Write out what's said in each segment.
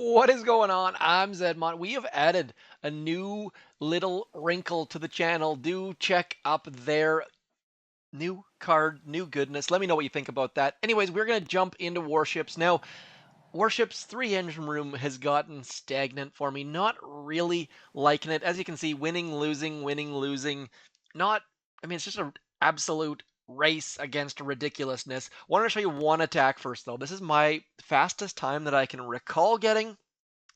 What is going on? I'm Zedmont. We have added a new little wrinkle to the channel. Do check up there. New card, new goodness. Let me know what you think about that. Anyways, we're going to jump into Warships. Now, Warships 3 engine room has gotten stagnant for me. Not really liking it. As you can see, winning, losing, winning, losing. Not, I mean, it's just an absolute race against ridiculousness. Want to show you one attack first, though. This is my fastest time that I can recall getting.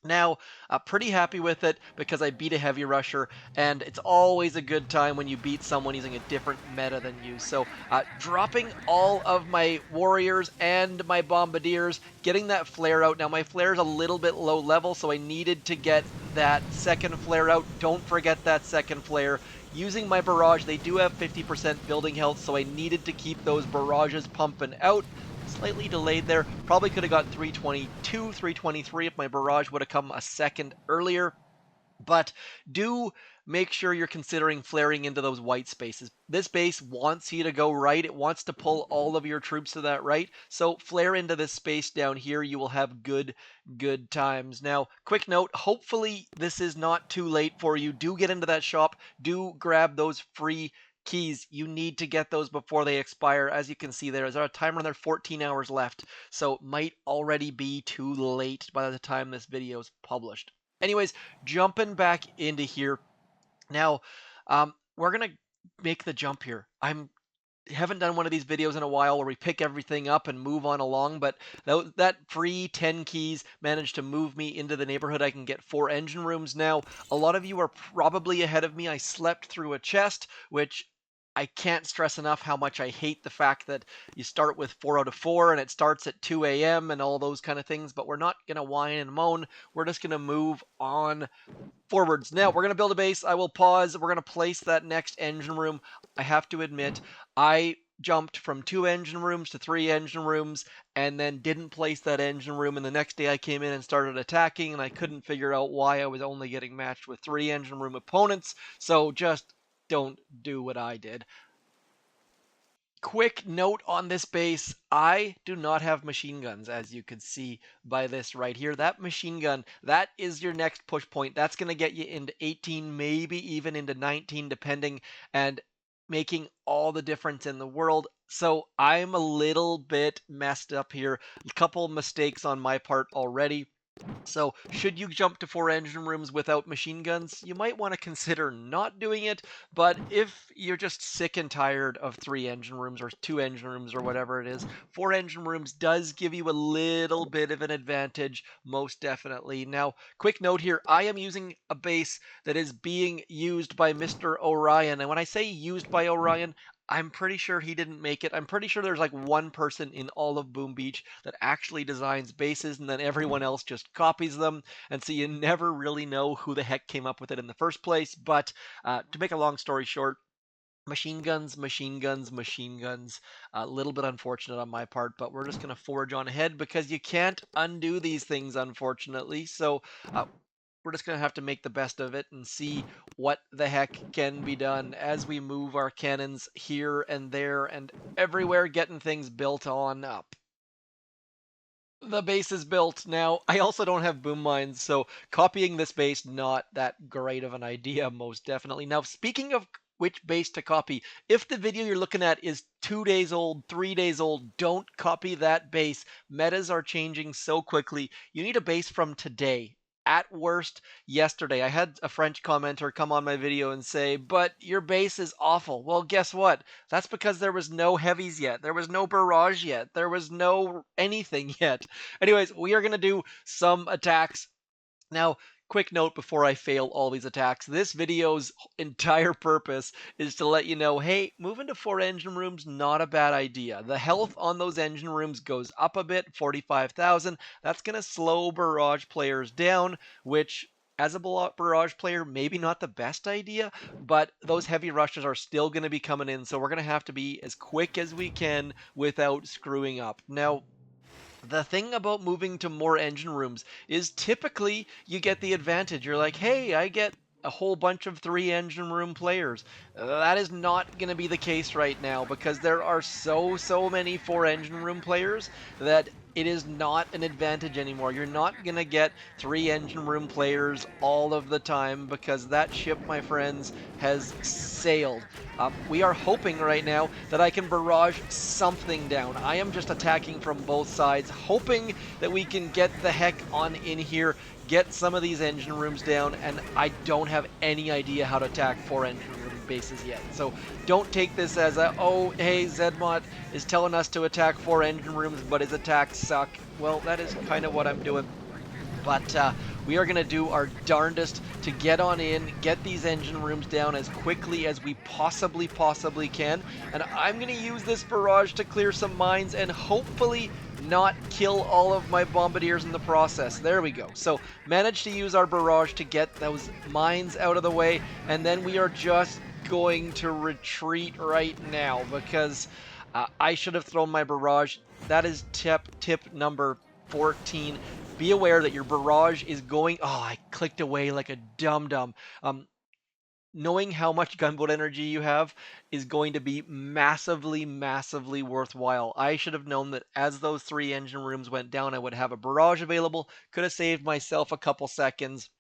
Now, pretty happy with it because I beat a heavy rusher, and it's always a good time when you beat someone using a different meta than you. So, dropping all of my warriors and my bombardiers, getting that flare out. Now, my flare is a little bit low level, so I needed to get that second flare out. Don't forget that second flare. Using my barrage, they do have 50% building health, so I needed to keep those barrages pumping out. Slightly delayed there. Probably could have got 322, 323 if my barrage would have come a second earlier. But do make sure you're considering flaring into those white spaces. This base wants you to go right. It wants to pull all of your troops to that right. So flare into this space down here. You will have good times. Now, quick note, hopefully this is not too late for you. Do get into that shop. Do grab those free keys. You need to get those before they expire. As you can see there's a timer on there, 14 hours left. So might already be too late by the time this video is published. Anyways, jumping back into here. Now, we're going to make the jump here. Haven't done one of these videos in a while where we pick everything up and move on along, but that free 10 keys managed to move me into the neighborhood. I can get 4 engine rooms now. A lot of you are probably ahead of me. I slept through a chest, which I can't stress enough how much I hate the fact that you start with 4 out of 4 and it starts at 2 a.m. and all those kind of things, but we're not going to whine and moan. We're just going to move on forwards. Now, we're going to build a base. I will pause. We're going to place that next engine room. I have to admit, I jumped from 2 engine rooms to 3 engine rooms and then didn't place that engine room, and the next day I came in and started attacking, and I couldn't figure out why I was only getting matched with 3 engine room opponents. So just don't do what I did. Quick note on this base, I do not have machine guns, as you can see by this right here. That machine gun, that is your next push point. That's going to get you into 18, maybe even into 19, depending, and making all the difference in the world. So I'm a little bit messed up here. A couple mistakes on my part already. So, should you jump to 4 engine rooms without machine guns, you might want to consider not doing it. But if you're just sick and tired of 3 engine rooms or 2 engine rooms or whatever it is, 4 engine rooms does give you a little bit of an advantage, most definitely. Now, quick note here, I am using a base that is being used by Mr. Orion. And when I say used by Orion, I'm pretty sure he didn't make it. I'm pretty sure there's like one person in all of Boom Beach that actually designs bases, and then everyone else just copies them. And so you never really know who the heck came up with it in the first place. But to make a long story short, machine guns, machine guns, machine guns. A little bit unfortunate on my part, but we're just going to forge on ahead because you can't undo these things, unfortunately. So we're just going to have to make the best of it and see what the heck can be done as we move our cannons here and there and everywhere, getting things built on up. The base is built. Now, I also don't have boom mines, so copying this base, not that great of an idea, most definitely. Now, speaking of which base to copy, if the video you're looking at is 2 days old, 3 days old, don't copy that base. Metas are changing so quickly. You need a base from today. At worst, yesterday. I had a French commenter come on my video and say, but your base is awful. Well, guess what? That's because there was no heavies yet. There was no barrage yet. There was no anything yet. Anyways, we are going to do some attacks. Now, quick note before I fail all these attacks. This video's entire purpose is to let you know, hey, moving to 4 engine rooms, not a bad idea. The health on those engine rooms goes up a bit, 45,000. That's going to slow barrage players down, which as a barrage player, maybe not the best idea, but those heavy rushes are still going to be coming in, so we're going to have to be as quick as we can without screwing up. Now, the thing about moving to more engine rooms is typically you get the advantage. You're like, hey, I get a whole bunch of 3 engine room players. That is not going to be the case right now because there are so many 4 engine room players that it is not an advantage anymore. You're not going to get 3 engine room players all of the time because that ship, my friends, has sailed. We are hoping right now that I can barrage something down. I am just attacking from both sides, hoping that we can get the heck on in here, get some of these engine rooms down, and I don't have any idea how to attack 4 engine room bases yet. So don't take this as a, oh, hey, Zedmont is telling us to attack 4 engine rooms, but his attacks suck. Well, that is kind of what I'm doing. But we are going to do our darndest to get on in, get these engine rooms down as quickly as we possibly can. And I'm going to use this barrage to clear some mines and hopefully not kill all of my Bombardiers in the process. There we go. So managed to use our barrage to get those mines out of the way. And then we are just going to retreat right now because I should have thrown my barrage. That is tip number 14. Be aware that your barrage is going... Oh, I clicked away like a dum-dum. Knowing how much gunboat energy you have is going to be massively worthwhile. I should have known that as those 3 engine rooms went down, I would have a barrage available. Could have saved myself a couple seconds.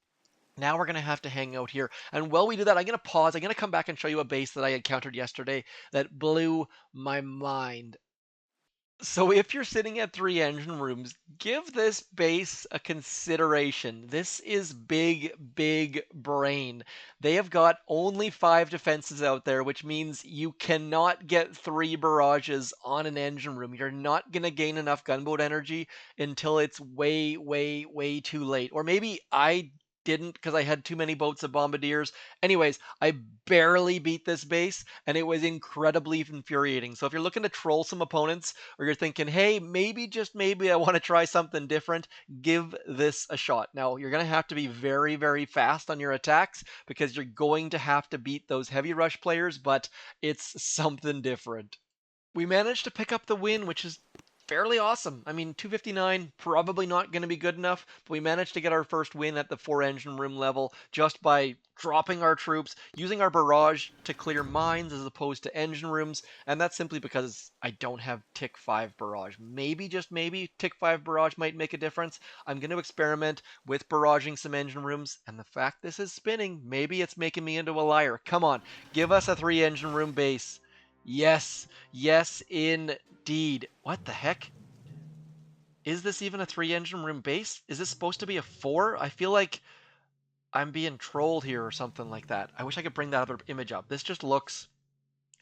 Now we're going to have to hang out here. And while we do that, I'm going to pause. I'm going to come back and show you a base that I encountered yesterday that blew my mind. So if you're sitting at 3 engine rooms, give this base a consideration. This is big brain. They have got only 5 defenses out there, which means you cannot get 3 barrages on an engine room. You're not going to gain enough gunboat energy until it's way too late. Or maybe I didn't because I had too many boats of Bombardiers. Anyways, I barely beat this base, and it was incredibly infuriating. So if you're looking to troll some opponents, or you're thinking, hey, maybe, just maybe, I want to try something different, give this a shot. Now, you're going to have to be very fast on your attacks because you're going to have to beat those heavy rush players, but it's something different. We managed to pick up the win, which is fairly awesome. I mean, 259, probably not going to be good enough, but we managed to get our first win at the 4 engine room level just by dropping our troops, using our barrage to clear mines as opposed to engine rooms, and that's simply because I don't have Tick 5 barrage. Maybe, just maybe, Tick 5 barrage might make a difference. I'm going to experiment with barraging some engine rooms, and the fact this is spinning, maybe it's making me into a liar. Come on, give us a 3 engine room base. Yes, indeed. What the heck? Is this even a 3 engine room base? Is this supposed to be a 4? I feel like I'm being trolled here or something like that. I wish I could bring that other image up. This just looks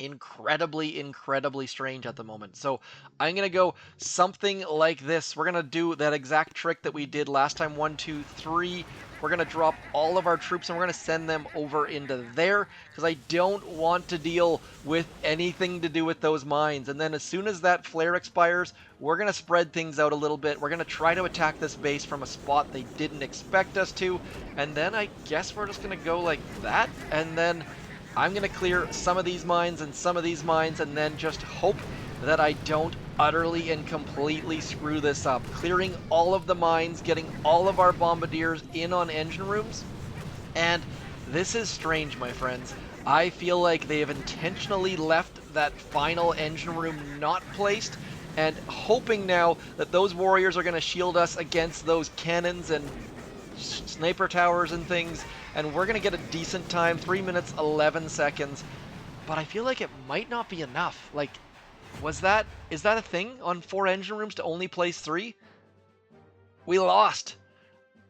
incredibly strange at the moment. So I'm going to go something like this. We're going to do that exact trick that we did last time. 1, 2, 3. We're going to drop all of our troops and we're going to send them over into there because I don't want to deal with anything to do with those mines. And then as soon as that flare expires, we're going to spread things out a little bit. We're going to try to attack this base from a spot they didn't expect us to. And then I guess we're just going to go like that. And then I'm going to clear some of these mines and some of these mines and then just hope that I don't utterly and completely screw this up. Clearing all of the mines, getting all of our Bombardiers in on engine rooms. And this is strange, my friends. I feel like they have intentionally left that final engine room not placed, and hoping now that those warriors are going to shield us against those cannons and sniper towers and things, and we're going to get a decent time, 3 minutes 11 seconds, but I feel like it might not be enough. Like, is that a thing on 4 engine rooms to only place 3? We lost.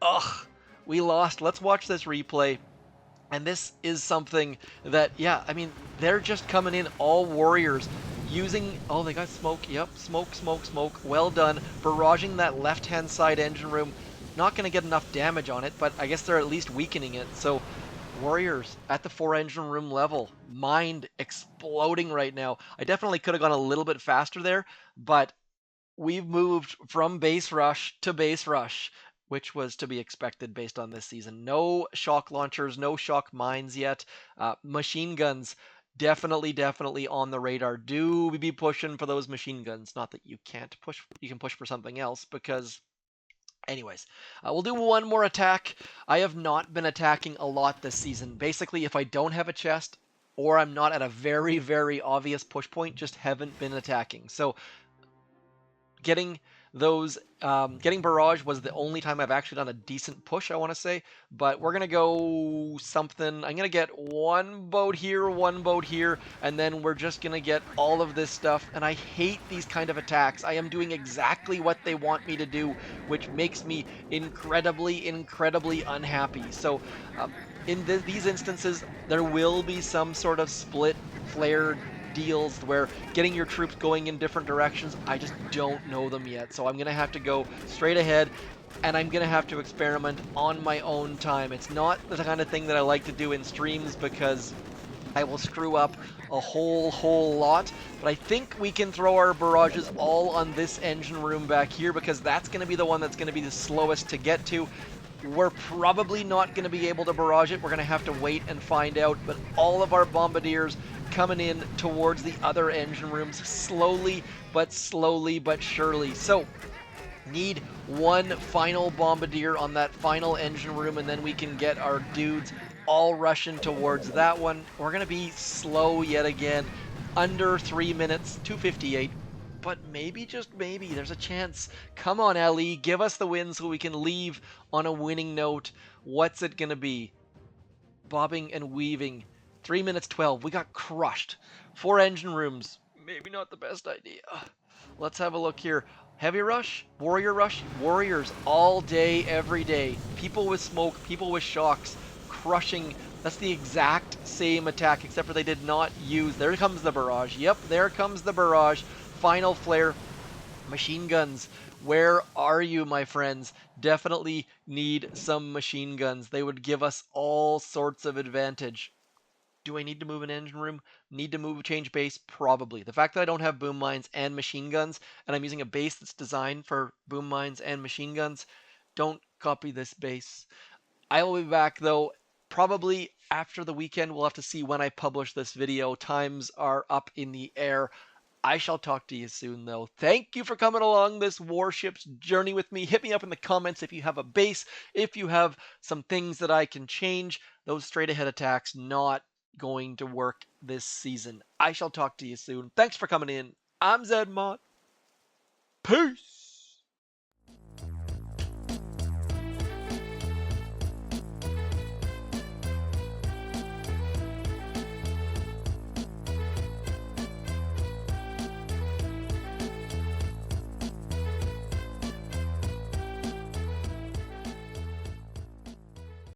Ugh, we lost. Let's watch this replay. And this is something that, yeah, I mean, they're just coming in all warriors using, oh, they got smoke. Yep, smoke. Well done. Barraging that left-hand side engine room. Not going to get enough damage on it, but I guess they're at least weakening it. So warriors at the 4 engine room level, mind exploding right now. I definitely could have gone a little bit faster there, but we've moved from base rush to base rush, which was to be expected based on this season. No shock launchers, no shock mines yet. Machine guns definitely on the radar. Do we be pushing for those machine guns? Not that you can't push, you can push for something else because... Anyways, we'll do one more attack. I have not been attacking a lot this season. Basically, if I don't have a chest or I'm not at a very obvious push point, just haven't been attacking. So getting those. Getting barrage was the only time I've actually done a decent push, I want to say. But we're gonna go something. I'm gonna get one boat here, and then we're just gonna get all of this stuff. And I hate these kind of attacks. I am doing exactly what they want me to do, which makes me incredibly unhappy. So in these instances, there will be some sort of split flare deals where getting your troops going in different directions, I just don't know them yet. So I'm going to have to go straight ahead, and I'm going to have to experiment on my own time. It's not the kind of thing that I like to do in streams because I will screw up a whole lot. But I think we can throw our barrages all on this engine room back here because that's going to be the one that's going to be the slowest to get to. We're probably not going to be able to barrage it. We're going to have to wait and find out. But all of our Bombardiers coming in towards the other engine rooms slowly but surely. So need one final Bombardier on that final engine room, and then we can get our dudes all rushing towards that one. We're going to be slow yet again, under 3 minutes, 2:58. But maybe, just maybe, there's a chance. Come on, Ellie, give us the win so we can leave on a winning note. What's it going to be? Bobbing and weaving. 3 minutes 12. We got crushed. 4 engine rooms. Maybe not the best idea. Let's have a look here. Heavy rush, warrior rush, warriors all day, every day. People with smoke, people with shocks, crushing. That's the exact same attack, except for they did not use. There comes the barrage. Yep, there comes the barrage. Final flare. Machine guns. Where are you, my friends? Definitely need some machine guns. They would give us all sorts of advantage. Do I need to move an engine room? Need to change base? Probably. The fact that I don't have boom mines and machine guns, and I'm using a base that's designed for boom mines and machine guns, don't copy this base. I will be back, though, probably after the weekend. We'll have to see when I publish this video. Times are up in the air. I shall talk to you soon, though. Thank you for coming along this Warships journey with me. Hit me up in the comments if you have a base, if you have some things that I can change. Those straight ahead attacks not going to work this season. I shall talk to you soon. Thanks for coming in. I'm Zedmont. Peace.